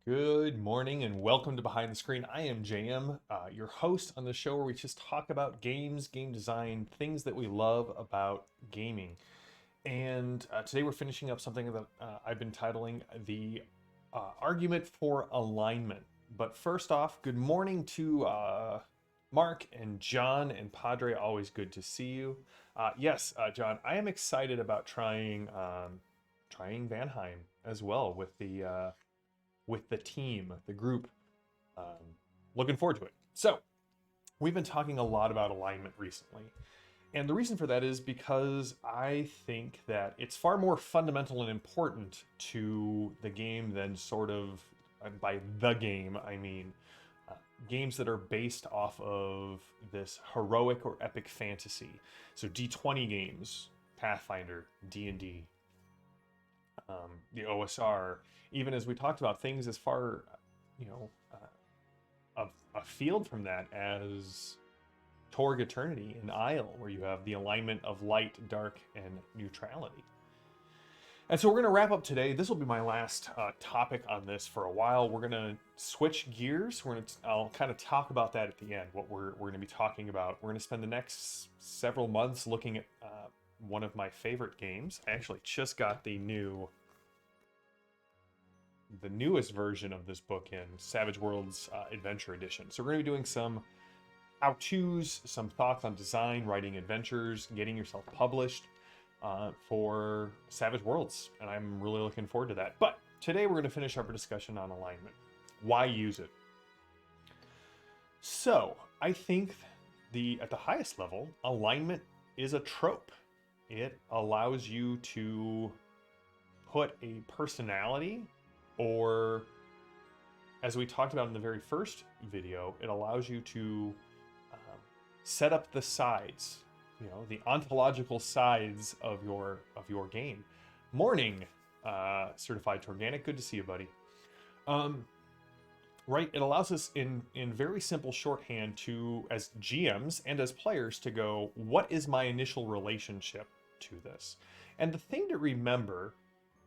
Good morning and welcome to Behind the Screen. I am JM, your host on the show where we just talk about games, game design, things that we love about gaming. And today we're finishing up something that I've been titling the Argument for Alignment. But first off, good morning to Mark and John and Padre. Always good to see you. Yes, John, I am excited about trying Vanheim as well with the team, the group. Um, Looking forward to it. So, we've been talking a lot about alignment recently. And the reason for that is because I think that it's far more fundamental and important to the game than sort of, and by the game, I mean uh, games that are based off of this heroic or epic fantasy. So D20 games, Pathfinder, D&D, the OSR, even as we talked about things as far, you know, a field from that as Torg Eternity and Isle, where you have the alignment of light, dark, and neutrality. And so we're going to wrap up today. This will be my last topic on this for a while. We're going to switch gears. I'll kind of talk about that at the end, what we're going to be talking about. We're going to spend the next several months looking at one of my favorite games. I actually just got the newest version of this book in Savage Worlds Adventure Edition. So we're going to be doing some how-tos, some thoughts on design, writing adventures, getting yourself published for Savage Worlds, and I'm really looking forward to that. But today we're going to finish up our discussion on alignment. Why use it? So I think at the highest level, alignment is a trope. It allows you to put a personality, or as we talked about in the very first video, it allows you to set up the sides, the ontological sides of your game. Morning, certified organic. Good to see you, buddy. Right, it allows us in very simple shorthand to, as GMs and as players, to go, what is my initial relationship to this? And the thing to remember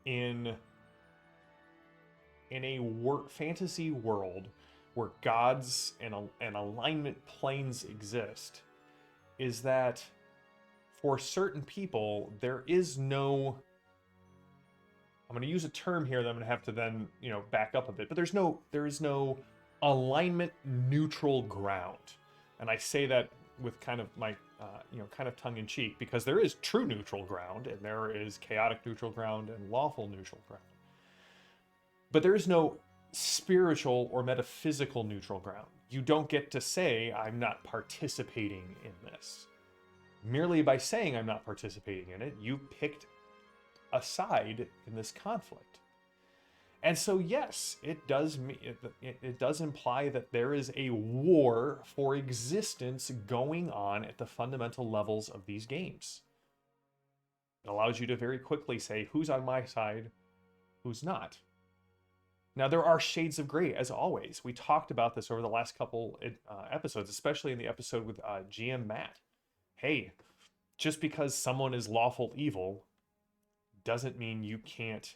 in a fantasy world where gods and alignment planes exist is that for certain people there is no, I'm going to use a term here that I'm going to have to then back up a bit, but there is no alignment neutral ground. And I say that with kind of my kind of tongue-in-cheek, because there is true neutral ground and there is chaotic neutral ground and lawful neutral ground. But there is no spiritual or metaphysical neutral ground. You don't get to say, I'm not participating in this. Merely by saying I'm not participating in it, you picked a side in this conflict. And so, yes, it does imply that there is a war for existence going on at the fundamental levels of these games. It allows you to very quickly say who's on my side, who's not. Now, there are shades of gray, as always. We talked about this over the last couple episodes, especially in the episode with GM Matt. Hey, just because someone is lawful evil doesn't mean you can't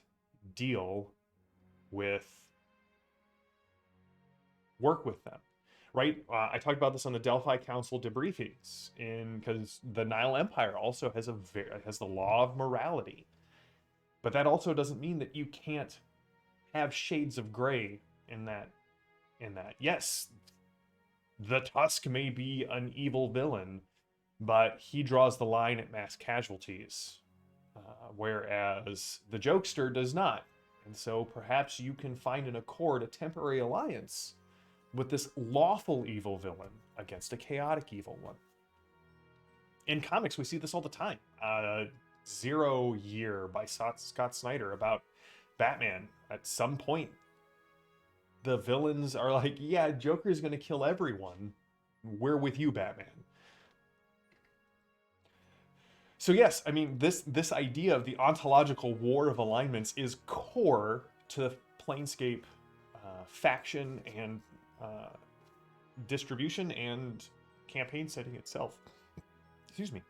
work with them, right? I talked about this on the Delphi Council debriefings, because the Nile Empire also has the law of morality. But that also doesn't mean that you can't have shades of gray in that. Yes, the Tusk may be an evil villain, but he draws the line at mass casualties, whereas the Jokester does not. And so perhaps you can find an accord, a temporary alliance, with this lawful evil villain against a chaotic evil one. In comics, we see this all the time. Zero Year by Scott Snyder about Batman. At some point, the villains are like, yeah, Joker's going to kill everyone. We're with you, Batman. So yes, I mean, this idea of the ontological war of alignments is core to the Planescape faction and distribution and campaign setting itself. Excuse me.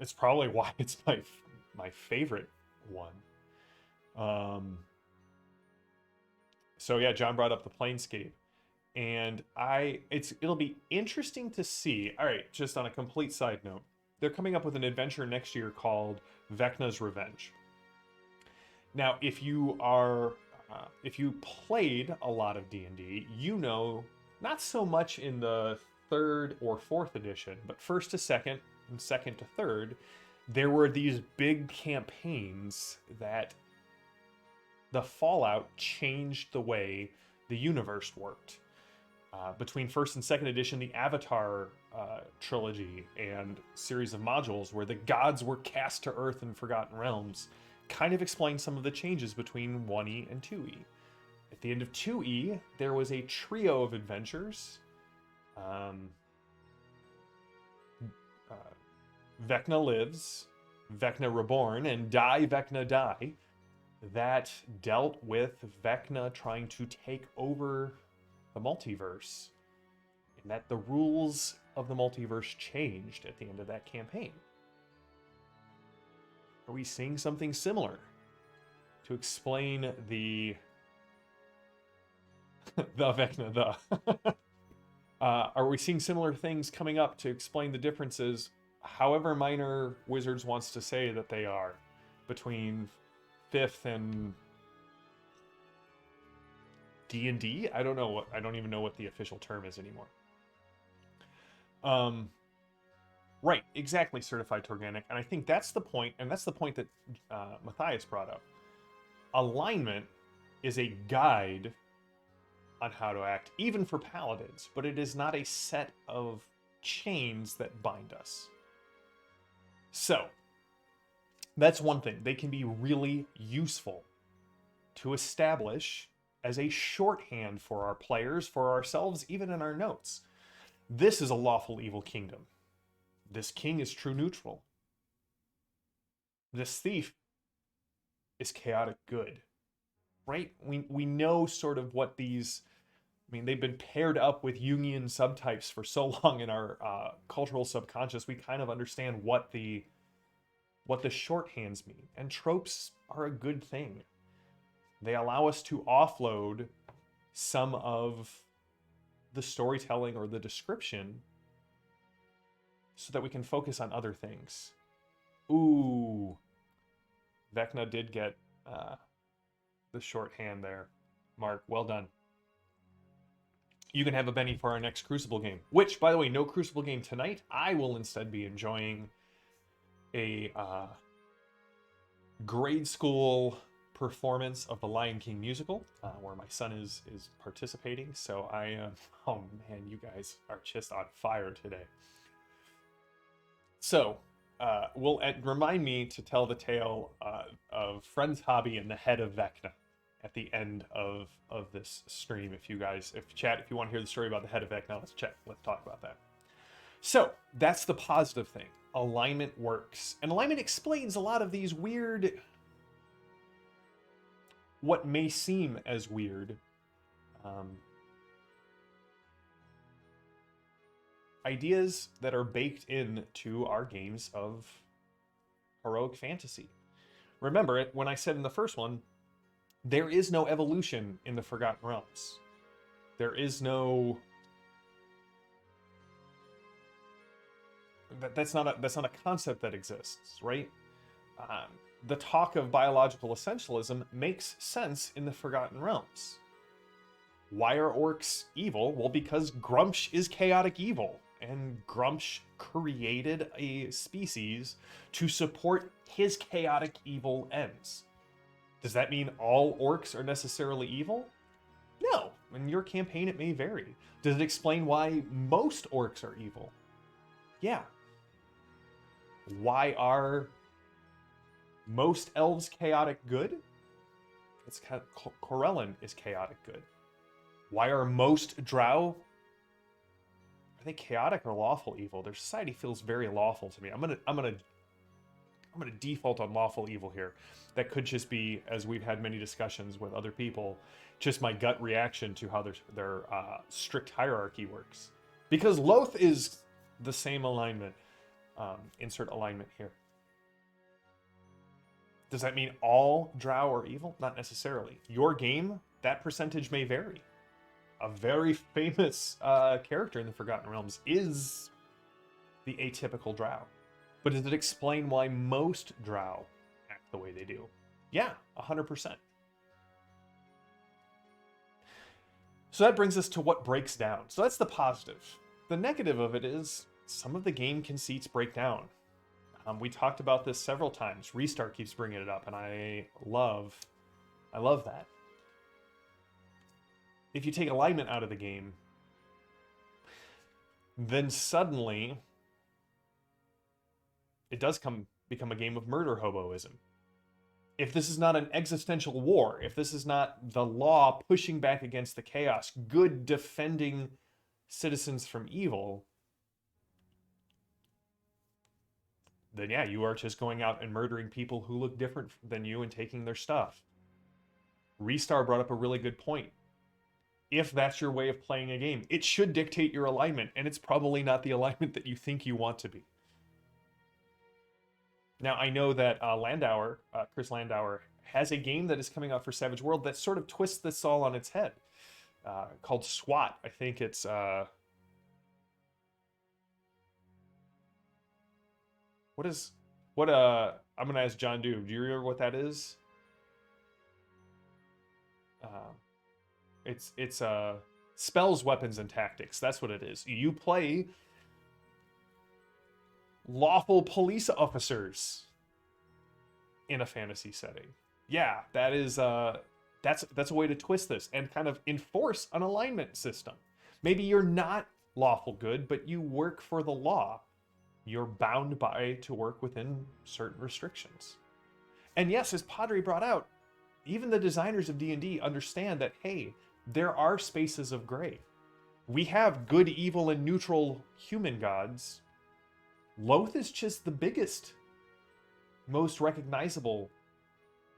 It's probably why it's my favorite one. So yeah, John brought up the Planescape, and it'll be interesting to see. All right, just on a complete side note, they're coming up with an adventure next year called Vecna's Revenge. Now, if you played a lot of D&D, you know, not so much in the third or fourth edition, but first to second and second to third, there were these big campaigns that the Fallout changed the way the universe worked. Between first and second edition, the Avatar trilogy and series of modules where the gods were cast to Earth in Forgotten Realms kind of explained some of the changes between 1E and 2E. At the end of 2E, there was a trio of adventures. Vecna Lives, Vecna Reborn, and Die Vecna Die that dealt with Vecna trying to take over the multiverse, and that the rules of the multiverse changed at the end of that campaign. Are we seeing something similar to explain the Vecna the? Are we seeing similar things coming up to explain the differences, however minor Wizards wants to say that they are, between 5th and D&D? I don't know. I don't even know what the official term is anymore. Right, exactly, certified to organic. And I think that's the point, and that's the point that Matthias brought up. Alignment is a guide on how to act, even for paladins, but it is not a set of chains that bind us. So, that's one thing. They can be really useful to establish as a shorthand for our players, for ourselves, even in our notes. This is a lawful evil kingdom. This king is true neutral. This thief is chaotic good. Right? We know sort of what these... I mean, they've been paired up with Jungian subtypes for so long in our cultural subconscious, we kind of understand what the shorthands mean. And tropes are a good thing. They allow us to offload some of the storytelling or the description so that we can focus on other things. Ooh. Vecna did get the shorthand there. Mark, well done. You can have a Benny for our next Crucible game. Which, by the way, no Crucible game tonight. I will instead be enjoying a grade school performance of the Lion King musical, where my son is participating. So I am... oh man, you guys are just on fire today. So, remind me to tell the tale of Friend's Hobby and the head of Vecna at the end of this stream. If you want to hear the story about the head of Vecna, let's talk about that. So, that's the positive thing. Alignment works. And alignment explains a lot of these weird... what may seem as weird ideas that are baked into our games of heroic fantasy. Remember it when I said in the first one, there is no evolution in the Forgotten Realms. There is no... That's not a concept that exists, right? The talk of biological essentialism makes sense in the Forgotten Realms. Why are orcs evil? Well, because Grumsh is chaotic evil, and Grumsh created a species to support his chaotic evil ends. Does that mean all orcs are necessarily evil? No. In your campaign, it may vary. Does it explain why most orcs are evil? Yeah. Why are most elves chaotic good? It's Corellin is chaotic good. Why are most drow... are they chaotic or lawful evil? Their society feels very lawful to me. I'm gonna default on lawful evil here. That could just be, as we've had many discussions with other people, just my gut reaction to how their strict hierarchy works. Because Loth is the same alignment. Insert alignment here. Does that mean all drow are evil? Not necessarily. Your game that percentage may vary. A very famous character in the Forgotten Realms is the atypical drow. But does it explain why most drow act the way they do? Yeah, 100%. So that brings us to what breaks down. So that's the positive. The negative of it is some of the game conceits break down. We talked about this several times. Restart keeps bringing it up, and I love that. If you take alignment out of the game, then suddenly it does become a game of murder hoboism. If this is not an existential war, if this is not the law pushing back against the chaos, good defending citizens from evil, then yeah, you are just going out and murdering people who look different than you and taking their stuff. Restar brought up a really good point. If that's your way of playing a game, it should dictate your alignment, and it's probably not the alignment that you think you want to be. Now, I know that Chris Landauer, has a game that is coming out for Savage World that sort of twists this all on its head, called SWAT. I think it's... I'm going to ask John Do you remember what that is? It's spells, weapons, and tactics. That's what it is. You play lawful police officers in a fantasy setting. Yeah, that is that's a way to twist this and kind of enforce an alignment system. Maybe you're not lawful good, but you work for the law. You're bound to work within certain restrictions. And yes, as Padre brought out, even the designers of D&D understand that, hey, there are spaces of gray. We have good, evil, and neutral human gods. Loth is just the biggest, most recognizable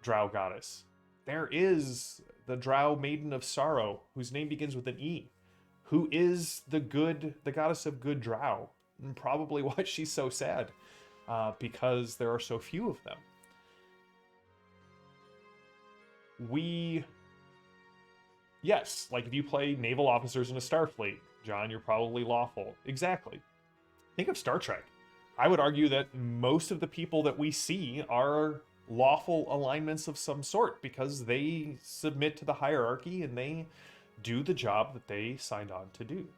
drow goddess. There is the drow maiden of sorrow, whose name begins with an E, who is the goddess of good drow. And probably why she's so sad, because there are so few of them. Yes, like if you play naval officers in a Starfleet, John, you're probably lawful. Exactly. Think of Star Trek. I would argue that most of the people that we see are lawful alignments of some sort because they submit to the hierarchy and they do the job that they signed on to do.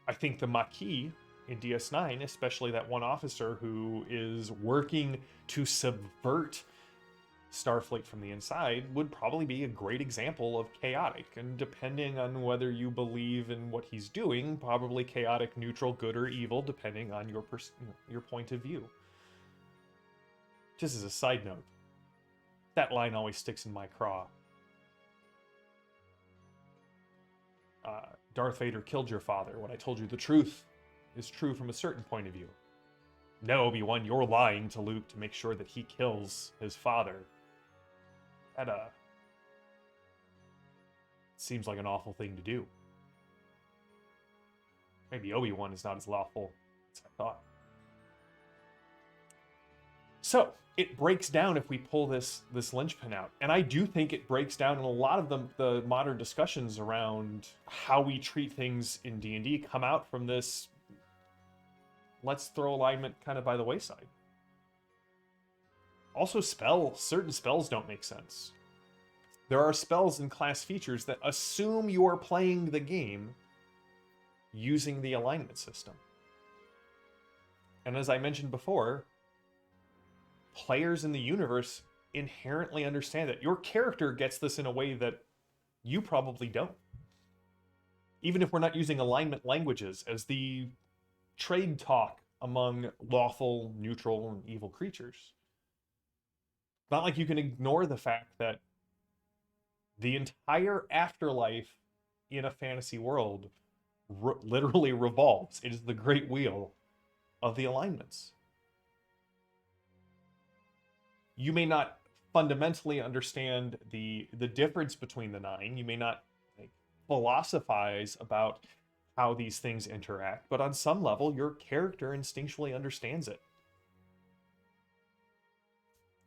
I think the Maquis in DS9, especially that one officer who is working to subvert Starfleet from the inside, would probably be a great example of chaotic, and depending on whether you believe in what he's doing, probably chaotic, neutral, good, or evil, depending on your point of view. Just as a side note, that line always sticks in my craw. Darth Vader killed your father when I told you the truth is true from a certain point of view. No, Obi-Wan, you're lying to Luke to make sure that he kills his father. That, seems like an awful thing to do. Maybe Obi-Wan is not as lawful as I thought. So, it breaks down if we pull this linchpin out. And I do think it breaks down in a lot of the modern discussions around how we treat things in D&D come out from this let's throw alignment kind of by the wayside. Also, certain spells don't make sense. There are spells and class features that assume you are playing the game using the alignment system. And as I mentioned before, players in the universe inherently understand that your character gets this in a way that you probably don't. Even if we're not using alignment languages as the trade talk among lawful, neutral, and evil creatures. It's not like you can ignore the fact that the entire afterlife in a fantasy world literally revolves. It is the great wheel of the alignments. You may not fundamentally understand the difference between the nine. You may not philosophize about how these things interact, but on some level, your character instinctually understands it.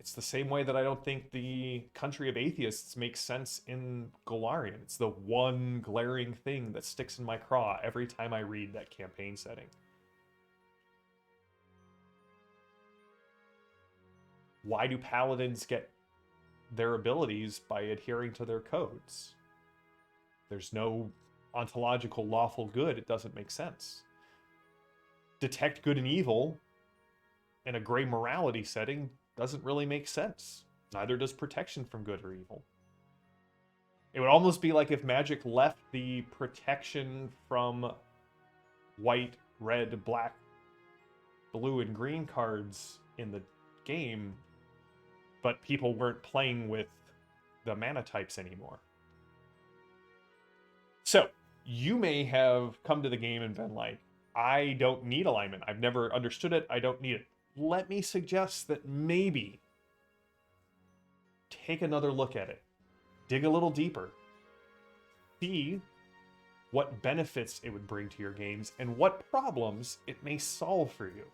It's the same way that I don't think the country of atheists makes sense in Golarion. It's the one glaring thing that sticks in my craw every time I read that campaign setting. Why do paladins get their abilities by adhering to their codes? There's no ontological lawful good. It doesn't make sense. Detect good and evil in a gray morality setting doesn't really make sense. Neither does protection from good or evil. It would almost be like if Magic left the protection from white, red, black, blue, and green cards in the game, but people weren't playing with the mana types anymore. So, you may have come to the game and been like, I don't need alignment. I've never understood it. I don't need it. Let me suggest that maybe take another look at it. Dig a little deeper. See what benefits it would bring to your games and what problems it may solve for you.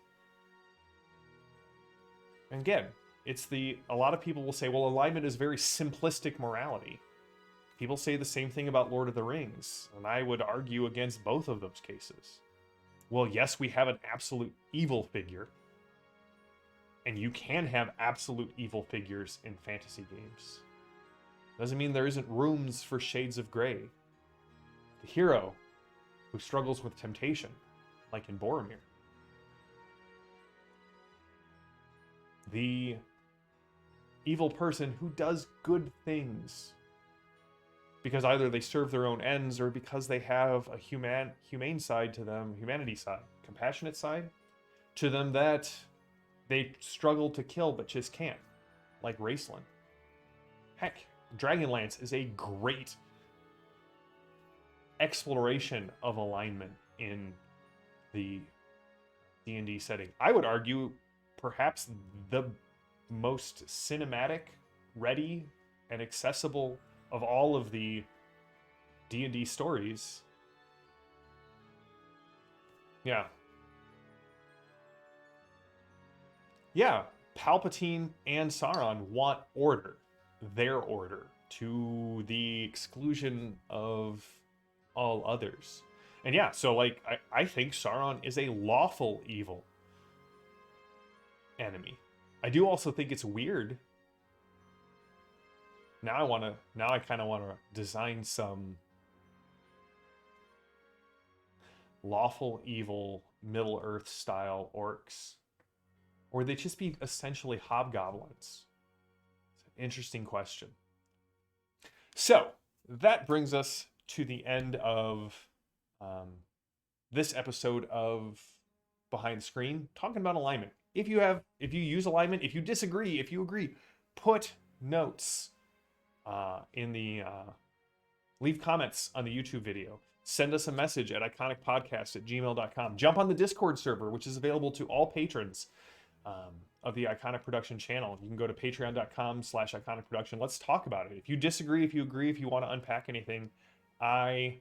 And again, a lot of people will say, well, alignment is very simplistic morality. People say the same thing about Lord of the Rings, and I would argue against both of those cases. Well, yes, we have an absolute evil figure, and you can have absolute evil figures in fantasy games. Doesn't mean there isn't rooms for shades of gray. The hero who struggles with temptation, like in Boromir. The evil person who does good things because either they serve their own ends or because they have a humane side to them, humanity side, compassionate side to them that they struggle to kill but just can't, like Raceland. Heck, Dragonlance is a great exploration of alignment in the D&D setting. I would argue perhaps the most cinematic, ready, and accessible of all of the D&D stories. Yeah, Palpatine and Sauron want order, their order, to the exclusion of all others. And yeah, so like I think Sauron is a lawful evil enemy. I do also think it's weird. Now I kind of want to design some lawful evil Middle Earth style orcs. Or they just be essentially hobgoblins? It's an interesting question. So, that brings us to the end of this episode of Behind the Screen, talking about alignment. If you use alignment, if you disagree, if you agree, put notes in the leave comments on the YouTube video. Send us a message at iconicpodcast@gmail.com. Jump on the Discord server, which is available to all patrons of the Iconic Production channel. You can go to patreon.com/iconicproduction. Let's talk about it. If you disagree, if you agree, if you want to unpack anything, I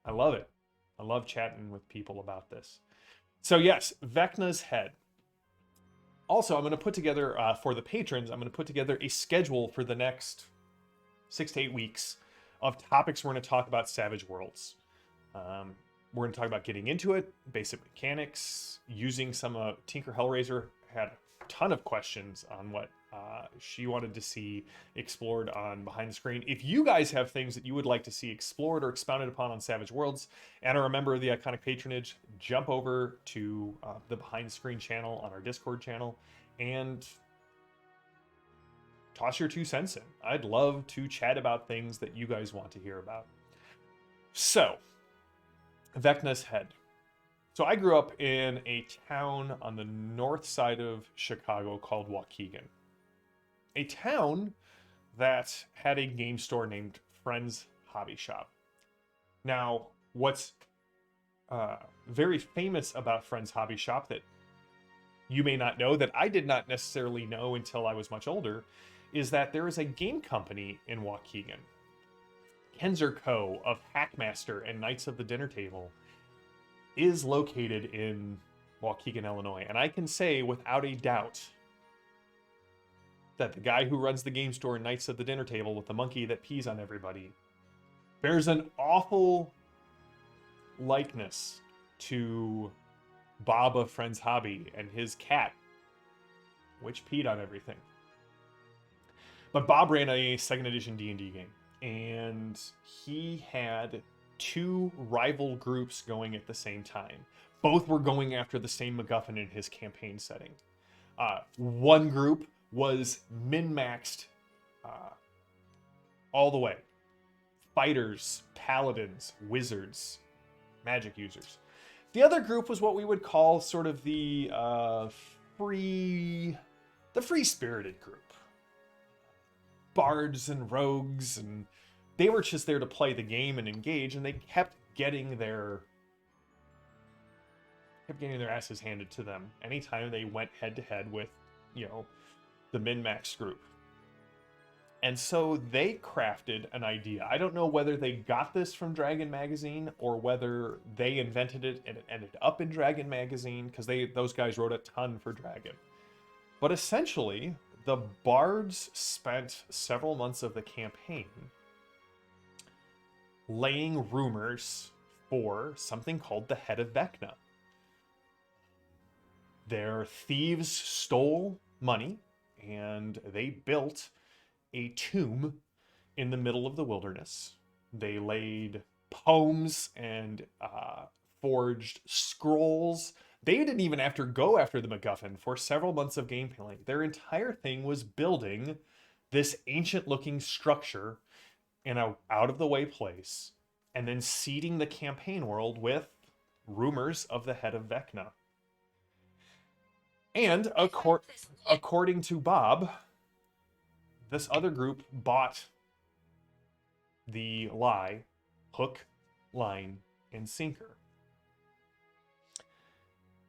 love it. I love chatting with people about this. So yes, Vecna's Head. Also, I'm going to put together, for the patrons, I'm going to put together a schedule for the next 6 to 8 weeks of topics we're going to talk about Savage Worlds. We're going to talk about getting into it, basic mechanics, using some Tinker Hellraiser had a ton of questions on what she wanted to see explored on Behind the Screen. If you guys have things that you would like to see explored or expounded upon on Savage Worlds and are a member of the Iconic Patronage, jump over to the Behind the Screen channel on our Discord channel and toss your 2 cents in. I'd love to chat about things that you guys want to hear about. So, Vecna's Head. So I grew up in a town on the north side of Chicago called Waukegan. A town that had a game store named Friends Hobby Shop. Now, what's very famous about Friends Hobby Shop that you may not know, that I did not necessarily know until I was much older, is that there is a game company in Waukegan. Kenzer Co. of Hackmaster and Knights of the Dinner Table is located in Waukegan, Illinois. And I can say without a doubt that the guy who runs the game store and Knights at the Dinner Table with the monkey that pees on everybody bears an awful likeness to Bob of Friends Hobby and his cat, which peed on everything. But Bob ran a second edition D&D game, and he had two rival groups going at the same time. Both were going after the same MacGuffin in his campaign setting. One group was min-maxed all the way. Fighters, paladins, wizards, magic users. The other group was what we would call sort of the free-spirited group. Bards and rogues, and they were just there to play the game and engage, and they kept getting their asses handed to them anytime they went head to head with, the min-max group. And so they crafted an idea. I don't know whether they got this from Dragon Magazine or whether they invented it and it ended up in Dragon Magazine, because those guys wrote a ton for Dragon. But essentially, the bards spent several months of the campaign laying rumors for something called the Head of Vecna. Their thieves stole money, and they built a tomb in the middle of the wilderness. They laid poems and forged scrolls. They didn't even have to go after the MacGuffin for several months of gameplay. Their entire thing was building this ancient-looking structure in an out-of-the-way place, and then seeding the campaign world with rumors of the Head of Vecna. And according to Bob, this other group bought the lie, hook, line, and sinker.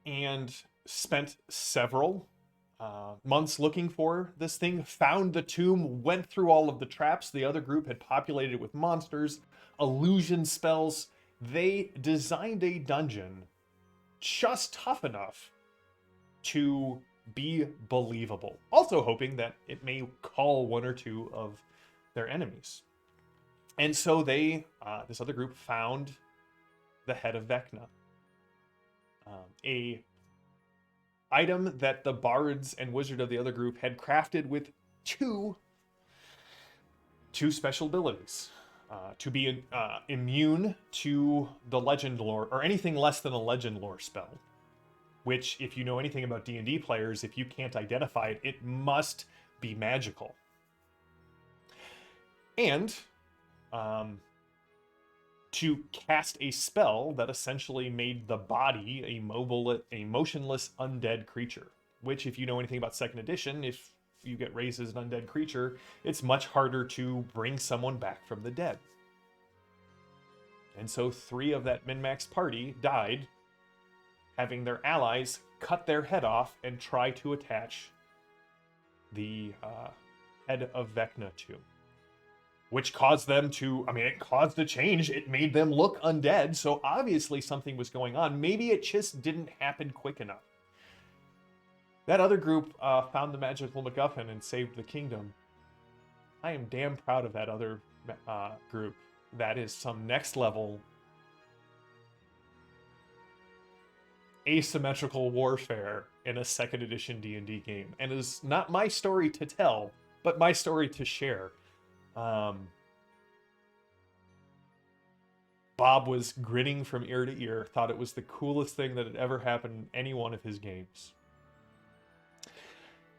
And spent several months looking for this thing, found the tomb, went through all of the traps the other group had populated with monsters, illusion spells. They designed a dungeon just tough enough to be believable. Also hoping that it may call one or two of their enemies. And so they, this other group, found the Head of Vecna. A item that the bards and wizard of the other group had crafted with two special abilities. To be immune to the legend lore, or anything less than a legend lore spell. Which, if you know anything about D&D players, if you can't identify it, it must be magical. And to cast a spell that essentially made the body a motionless undead creature. Which, if you know anything about second edition, if you get raised as an undead creature, it's much harder to bring someone back from the dead. And so 3 of that min-max party died, having their allies cut their head off and try to attach the Head of Vecna to. Which caused them to, it caused a change. It made them look undead, so obviously something was going on. Maybe it just didn't happen quick enough. That other group found the magical MacGuffin and saved the kingdom. I am damn proud of that other group. That is some next level asymmetrical warfare in a second edition D&D game. And is not my story to tell, but my story to share. Bob was grinning from ear to ear, thought it was the coolest thing that had ever happened in any one of his games.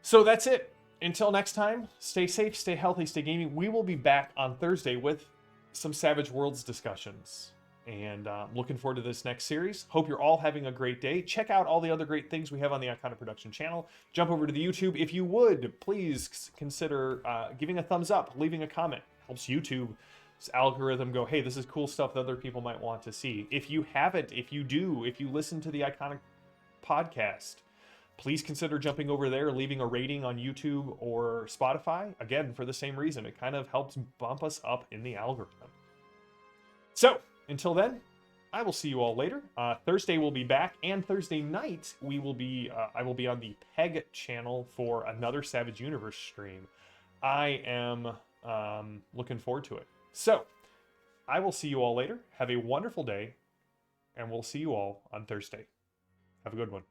So that's it. Until next time, stay safe, stay healthy, stay gaming. We will be back on Thursday with some Savage Worlds discussions. And looking forward to this next series. Hope you're all having a great day. Check out all the other great things we have on the Iconic Production channel. Jump over to the YouTube. If you would, please consider giving a thumbs up, leaving a comment. Helps YouTube's algorithm go, hey, this is cool stuff that other people might want to see. If you haven't, if you listen to the Iconic podcast, please consider jumping over there, leaving a rating on YouTube or Spotify. Again, for the same reason. It kind of helps bump us up in the algorithm. So, until then, I will see you all later. Thursday we'll be back, and Thursday night we will be. I will be on the Peg channel for another Savage Universe stream. I am looking forward to it. So I will see you all later. Have a wonderful day, and we'll see you all on Thursday. Have a good one.